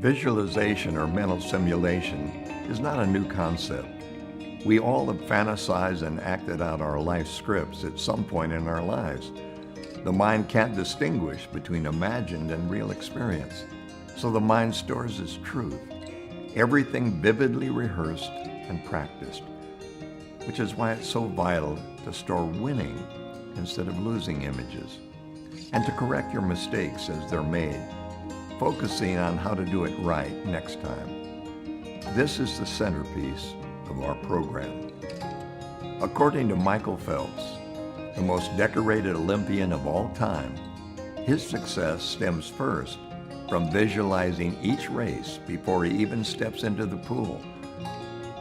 Visualization or mental simulation is not a new concept. We all have fantasized and acted out our life scripts at some point in our lives. The mind can't distinguish between imagined and real experience, so the mind stores its truth, everything vividly rehearsed and practiced, which is why it's so vital to store winning instead of losing images, and to correct your mistakes as they're made, focusing on how to do it right next time. This is the centerpiece of our program. According to Michael Phelps, the most decorated Olympian of all time, his success stems first from visualizing each race before he even steps into the pool.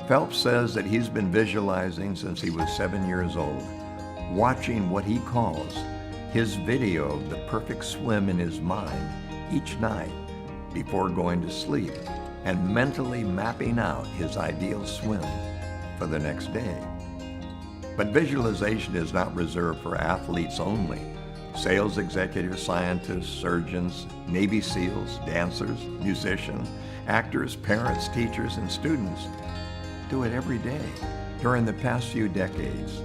Phelps says that he's been visualizing since he was 7 years old, watching what he calls his video of the perfect swim in his mind each night before going to sleep, and mentally mapping out his ideal swim for the next day. But visualization is not reserved for athletes only. Sales executives, scientists, surgeons, Navy SEALs, dancers, musicians, actors, parents, teachers, and students do it every day. During the past few decades,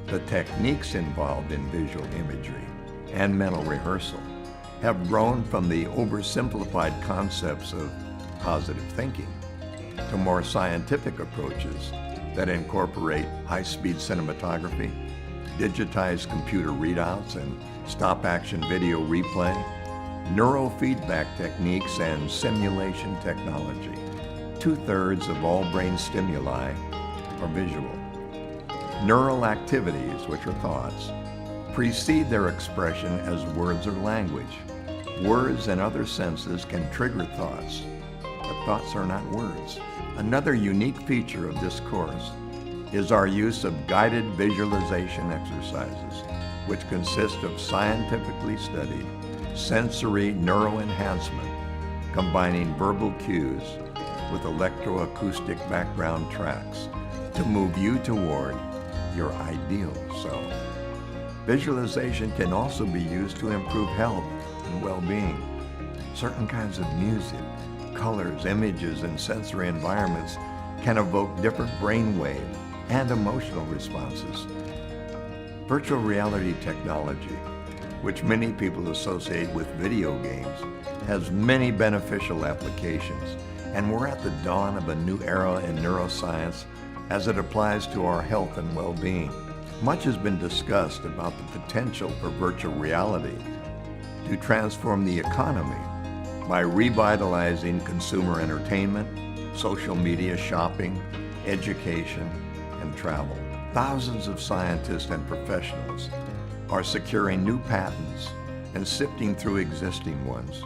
the techniques involved in visual imagery and mental rehearsal have grown from the oversimplified concepts of positive thinking to more scientific approaches that incorporate high-speed cinematography, digitized computer readouts and stop-action video replay, neurofeedback techniques, and simulation technology. 2/3 of all brain stimuli are visual. Neural activities, which are thoughts, precede their expression as words or language. Words and other senses can trigger thoughts, but thoughts are not words. Another unique feature of this course is our use of guided visualization exercises, which consist of scientifically studied sensory neuroenhancement, combining verbal cues with electroacoustic background tracks to move you toward your ideal self. Visualization can also be used to improve health and well-being. Certain kinds of music, colors, images, and sensory environments can evoke different brainwave and emotional responses. Virtual reality technology, which many people associate with video games, has many beneficial applications, and we're at the dawn of a new era in neuroscience as it applies to our health and well-being. Much has been discussed about the potential for virtual reality to transform the economy by revitalizing consumer entertainment, social media, shopping, education, and travel. Thousands of scientists and professionals are securing new patents and sifting through existing ones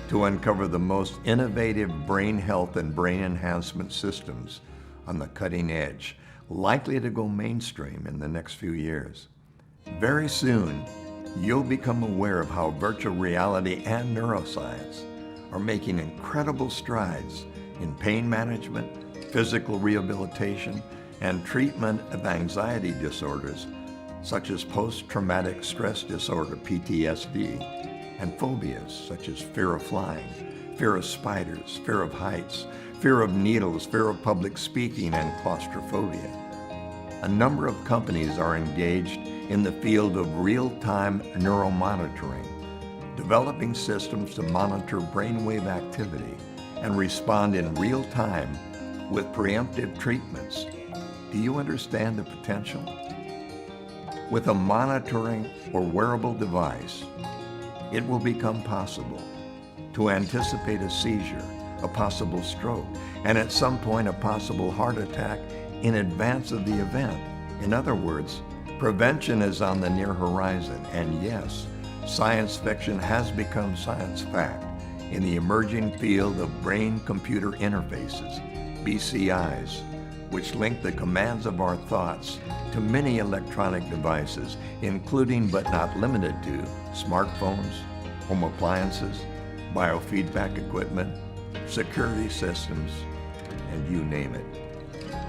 to uncover the most innovative brain health and brain enhancement systems on the cutting edge, likely to go mainstream in the next few years. Very soon, you'll become aware of how virtual reality and neuroscience are making incredible strides in pain management, physical rehabilitation, and treatment of anxiety disorders such as post-traumatic stress disorder, PTSD, and phobias such as fear of flying, fear of spiders, fear of heights, fear of needles, fear of public speaking, and claustrophobia. A number of companies are engaged in the field of real-time neuromonitoring, developing systems to monitor brainwave activity and respond in real time with preemptive treatments. Do you understand the potential? With a monitoring or wearable device, it will become possible to anticipate a seizure, a possible stroke, and at some point a possible heart attack in advance of the event. In other words, prevention is on the near horizon, and yes, science fiction has become science fact in the emerging field of brain-computer interfaces, BCIs, which link the commands of our thoughts to many electronic devices, including but not limited to smartphones, home appliances, biofeedback equipment, security systems, and you name it.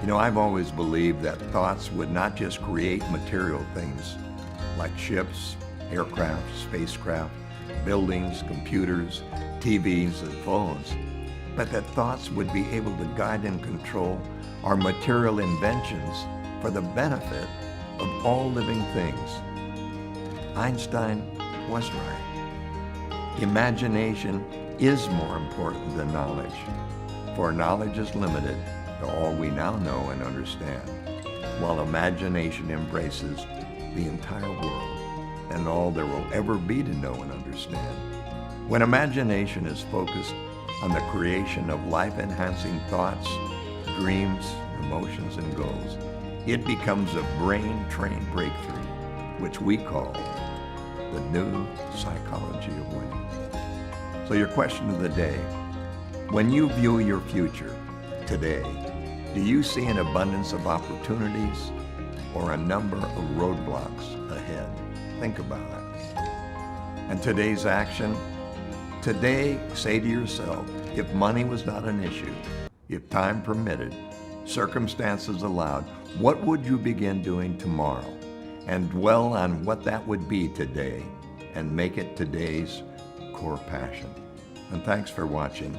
You know, I've always believed that thoughts would not just create material things like ships, aircraft, spacecraft, buildings, computers, TVs, and phones, but that thoughts would be able to guide and control our material inventions for the benefit of all living things. Einstein was right. Imagination is more important than knowledge, for knowledge is limited to all we now know and understand, while imagination embraces the entire world and all there will ever be to know and understand. When imagination is focused on the creation of life-enhancing thoughts, dreams, emotions, and goals, it becomes a brain-trained breakthrough, which we call the new psychology of winning. So your question of the day: when you view your future today, do you see an abundance of opportunities or a number of roadblocks ahead? Think about it. And today's action: today, say to yourself, if money was not an issue, if time permitted, circumstances allowed, what would you begin doing tomorrow? And dwell on what that would be today and make it today's core passion. And thanks for watching.